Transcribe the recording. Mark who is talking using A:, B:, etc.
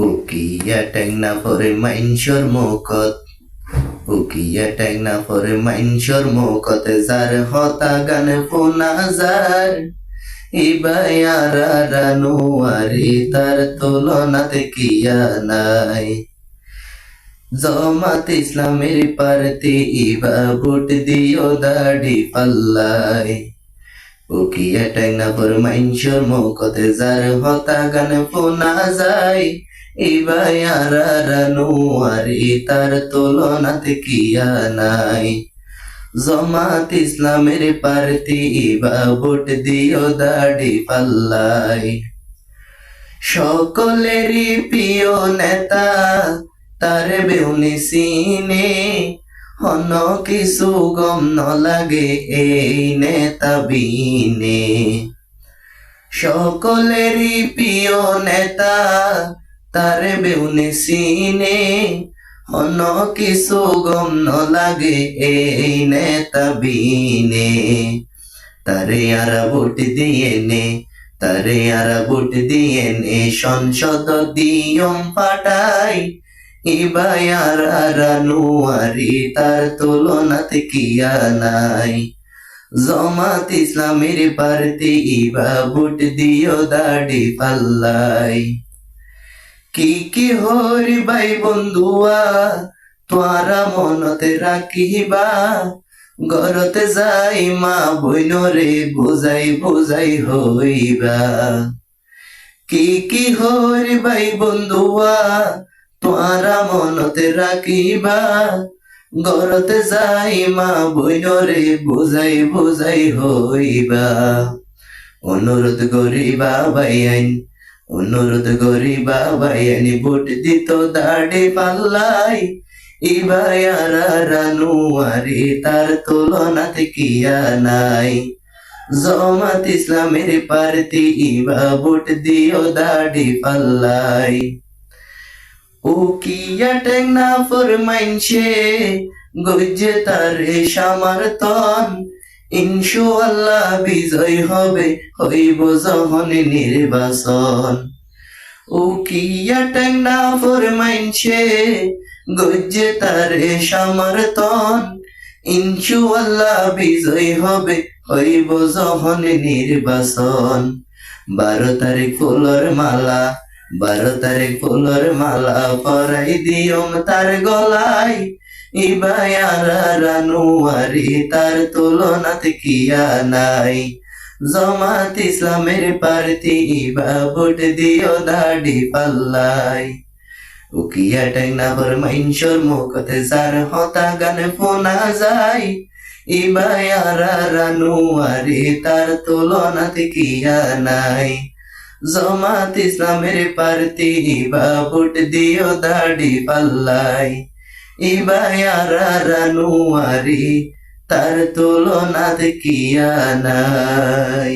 A: উকিয়া টেংনা পরে মাইনসর মুখত উকিয়া টেংনা পরে মাইনসর মুখতে যার হতা গান পোনা যার ইবায়ারা রানুয়ারি তার তুলনাতে কিয়া নাই। জামাত ইসলামের প্রার্থী ইবা ভোট দিও দাড়ি পাল্লাই। উকিয়া টেংনা পর মাইনসর মুখতে যার হতা গান পোনা যায় ইবায়ারা রানুয়ারি তার তুলনাতে কিয়া নাই। জামাত ইসলামের প্রার্থী ইবা ভোট দিও দাড়ি পাল্লাই। সকলেরই প্রিয় নেতা তার বেউনি সিনে হন কিছু গম ন লাগে এই নেতা বিনে। সকলেরই প্রিয় নেতা তার বেউনি সিনে হন কিছু গম ন লাগে এই নেতা বিনে। তারে আর ভোট দিয়ে নে তারে আর ভোট দিয়ে নে সংসদ দিয়ম পাঠাই ইবায়ারা রানুয়ারি তার তুলনাতে কিয়া নাই। জামাত ইসলামের প্রার্থী ইবা ভোট দিও দাড়ি পাল্লাই। কি হরি ভাই বন্ধুয়া তোরা মনতে রাখিবা ঘরতে যাই মা বইনরে বুঝাই বুঝাই হইবা। কি হরি ভাই বন্ধুয়া তোরা মনতে রাখিবা ঘরতে যাই মা বইনরে বুঝাই বুঝাই হইবা। অনুরোধ করিবা ভাইয়াইন অনুরোধ করিবা ভাইয়াইন ভোট দিত দাড়ি পাল্লাই ইবায়ারা রানুয়ারি তার তুলনাতে কিয়া নাই। জামাত ইসলামের প্রার্থী ইবা ভোট দিও দাড়ি পাল্লাই। উকিয়া টেংনা পর মাইনসে গজ্জে তারে সমর্থন ইনশাআল্লাহ বিজয় হবে হইব যখন নির্বাচন। উকিয়া টেংনা পর মাইনসে গজ্জে তারে সমর্থন ইনশাআল্লাহ বিজয় হবে হইব যখন নির্বাচন। 12 তারিখ ফুলর মালা 12 তারিখ ফুলর মালা পরাই দিয়ম তার গলায় ইবায়ারা রানুয়ারি তার তুলনাতে কিয়া নাই। জামাত ইসলামের প্রার্থী ইবা ভোট দিও দাড়ি পাল্লাই। উকিয়া টেংনা পর মাইনসর মুখতে যার হতা গান পোনা যায় ইবায়ারা রানুয়ারি তার তুলনাতে কিয়া নাই। জামাত ইসলামের প্রার্থী ইবা ভোট দিও দাড়ি পাল্লাই। ইবায়ারা রানুয়ারি তার তুলনাতে কিয়া নাই।